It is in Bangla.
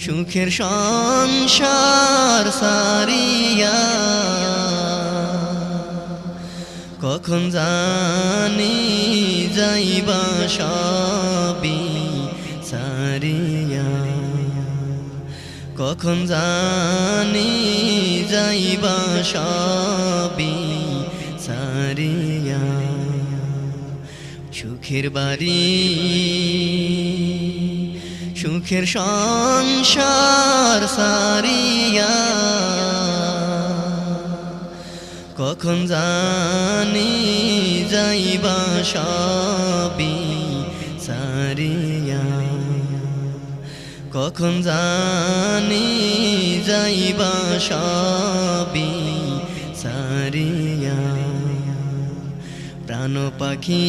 সুখের সংসার সারিয়া কখন জানি যাইবা সবই সারিয়া কখন জানি যাইবা সবই সারিয়া সুখের বাড়ি সুখের সংসার সারিয়া কখন জানি যাইবা সবই সারিয়া কখন জানি যাইবা সবই সারিয়া প্রাণ পাখি